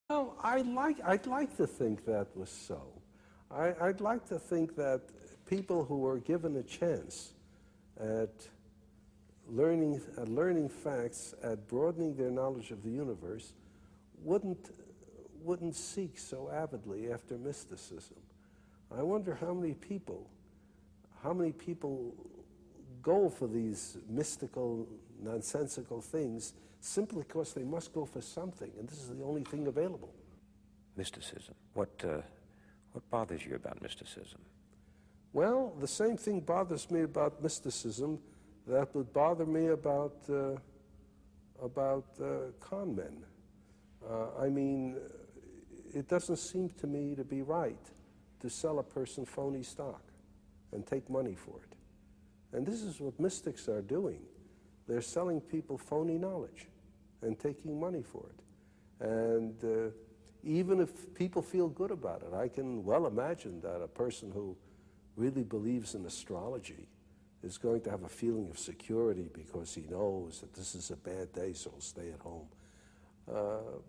Well, I'd like to think that was so. I'd like to think that people who are given a chance at learning facts, at broadening their knowledge of the universe, wouldn't seek so avidly after mysticism. I wonder how many people go for these mystical, nonsensical things simply because they must go for something, and this is the only thing available. Mysticism. What bothers you about mysticism? Well, the same thing bothers me about mysticism that would bother me about con men. I mean, it doesn't seem to me to be right to sell a person phony stock and take money for it. And this is what mystics are doing. They're selling people phony knowledge and taking money for it. And even if people feel good about it, I can well imagine that a person who really believes in astrology is going to have a feeling of security because he knows that this is a bad day, so he'll stay at home.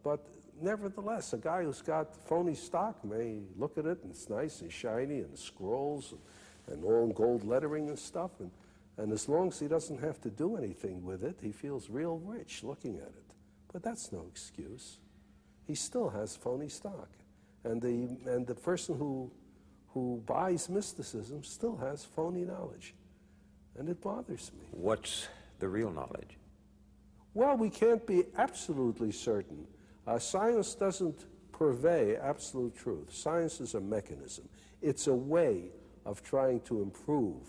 But nevertheless, a guy who's got phony stock may look at it and it's nice and shiny and scrolls and all gold lettering and stuff, and as long as he doesn't have to do anything with it, he feels real rich looking at it. But that's no excuse. He still has phony stock. And the person who buys mysticism still has phony knowledge. And it bothers me. What's the real knowledge? Well, we can't be absolutely certain. Science doesn't purvey absolute truth. Science is a mechanism. It's a way of trying to improve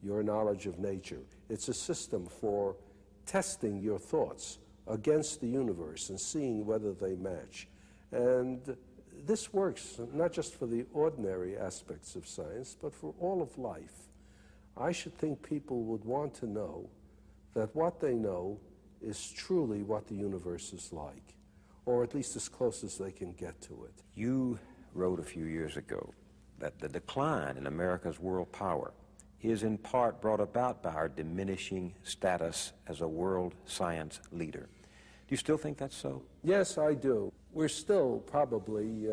your knowledge of nature. It's a system for testing your thoughts against the universe and seeing whether they match. And this works not just for the ordinary aspects of science, but for all of life. I should think people would want to know that what they know is truly what the universe is like, or at least as close as they can get to it. You wrote a few years ago that the decline in America's world power is in part brought about by our diminishing status as a world science leader. Do you still think that's so? Yes, I do. We're still probably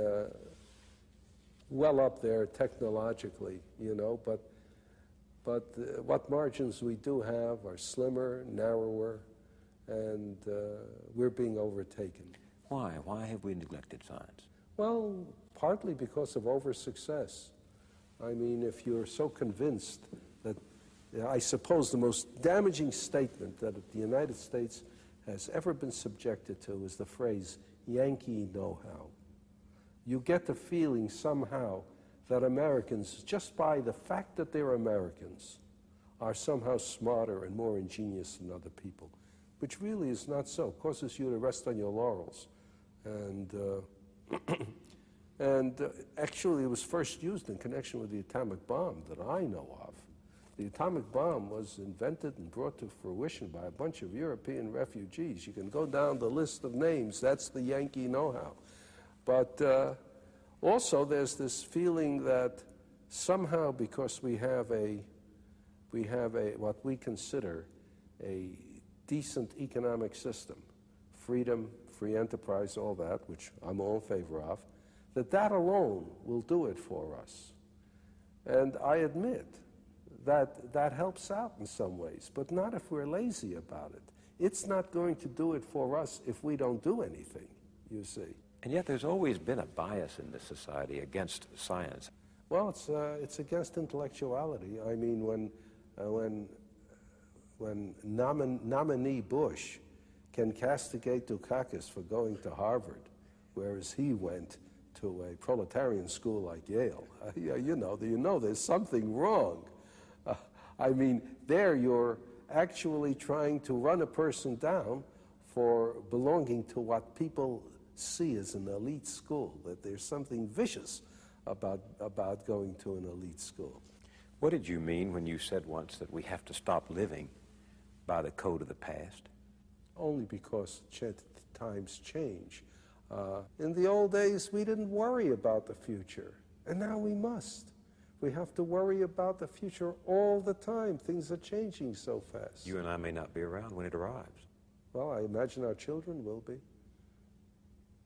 well up there technologically, you know, but what margins we do have are slimmer, narrower, and we're being overtaken. Why? Why have we neglected science? Well, partly because of over-success. I mean, if you're so convinced that, I suppose the most damaging statement that the United States has ever been subjected to is the phrase, Yankee know-how. You get the feeling somehow that Americans, just by the fact that they're Americans, are somehow smarter and more ingenious than other people, which really is not so. It causes you to rest on your laurels. And actually, it was first used in connection with the atomic bomb that I know of. The atomic bomb was invented and brought to fruition by a bunch of European refugees. You can go down the list of names. That's the Yankee know-how. But also, there's this feeling that somehow, because we have what we consider a decent economic system, freedom, free enterprise, all that, which I'm all in favor of, that alone will do it for us. And I admit that helps out in some ways, but not if we're lazy about it. It's not going to do it for us if we don't do anything, you see. And yet there's always been a bias in this society against science. Well, it's against intellectuality. I mean, when nominee Bush can castigate Dukakis for going to Harvard, whereas he went to a proletarian school like Yale, you know there's something wrong. I mean, there you're actually trying to run a person down for belonging to what people see as an elite school, that there's something vicious about going to an elite school. What did you mean when you said once that we have to stop living by the code of the past? Only because times change. In the old days, we didn't worry about the future, and now we must. We have to worry about the future all the time. Things are changing so fast. You and I may not be around when it arrives. Well, I imagine our children will be.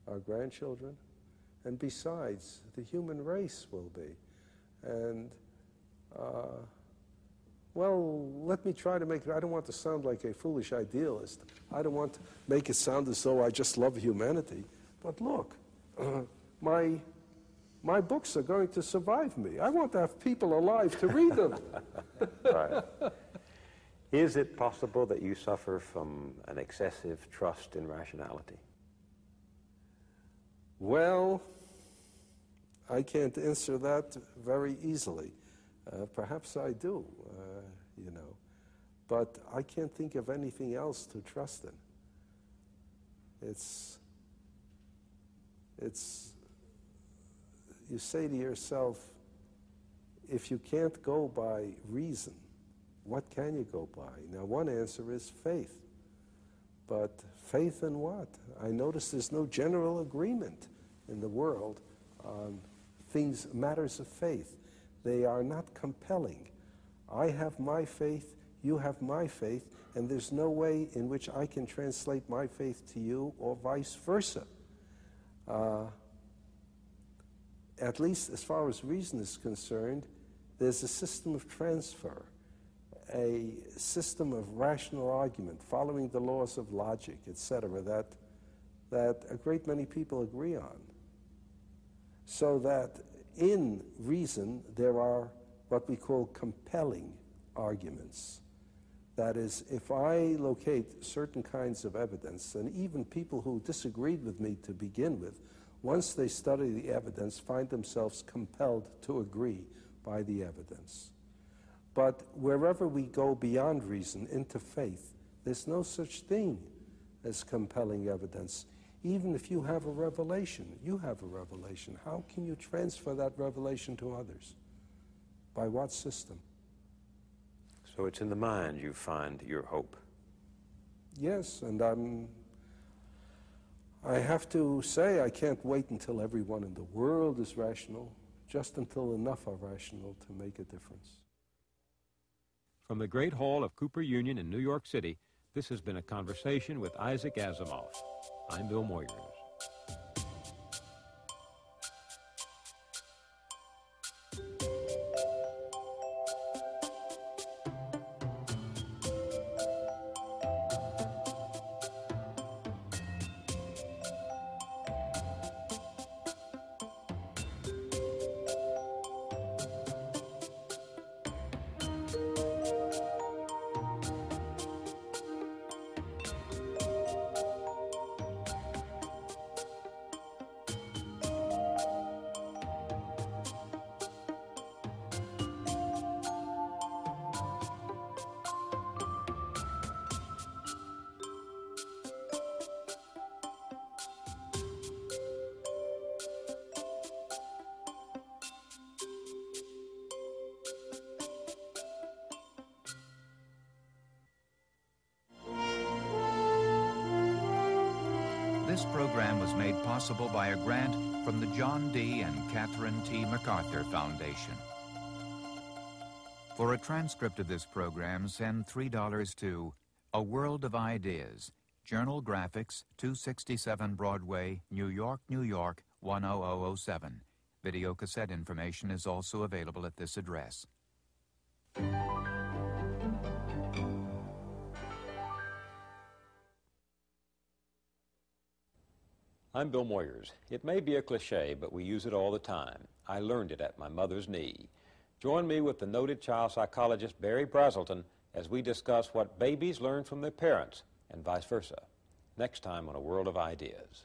our grandchildren, and besides, the human race will be. And, well, let me try to make it, I don't want to sound like a foolish idealist. I don't want to make it sound as though I just love humanity. But look, my books are going to survive me. I want to have people alive to read them. Right. Is it possible that you suffer from an excessive trust in rationality? Well, I can't answer that very easily. Perhaps I do, you know. But I can't think of anything else to trust in. It's you say to yourself, if you can't go by reason, what can you go by? Now, one answer is faith. But faith in what? I notice there's no general agreement in the world on matters of faith. They are not compelling. I have my faith, you have my faith, and there's no way in which I can translate my faith to you or vice versa. At least as far as reason is concerned, there's a system of transfer, a system of rational argument, following the laws of logic, etc., that a great many people agree on. So that in reason, there are what we call compelling arguments. That is, if I locate certain kinds of evidence, and even people who disagreed with me to begin with, once they study the evidence, find themselves compelled to agree by the evidence. But wherever we go beyond reason into faith, there's no such thing as compelling evidence. Even if you have a revelation, how can you transfer that revelation to others? By what system? So it's in the mind you find your hope. Yes, and I have to say I can't wait until everyone in the world is rational, just until enough are rational to make a difference. From the Great Hall of Cooper Union in New York City, this has been a conversation with Isaac Asimov. I'm Bill Moyers. This program was made possible by a grant from the John D. and Catherine T. MacArthur Foundation. For a transcript of this program, send $3 to A World of Ideas, Journal Graphics, 267 Broadway, New York, New York, 10007. Video cassette information is also available at this address. I'm Bill Moyers. It may be a cliche, but we use it all the time. I learned it at my mother's knee. Join me with the noted child psychologist Barry Brazelton as we discuss what babies learn from their parents and vice versa. Next time on A World of Ideas.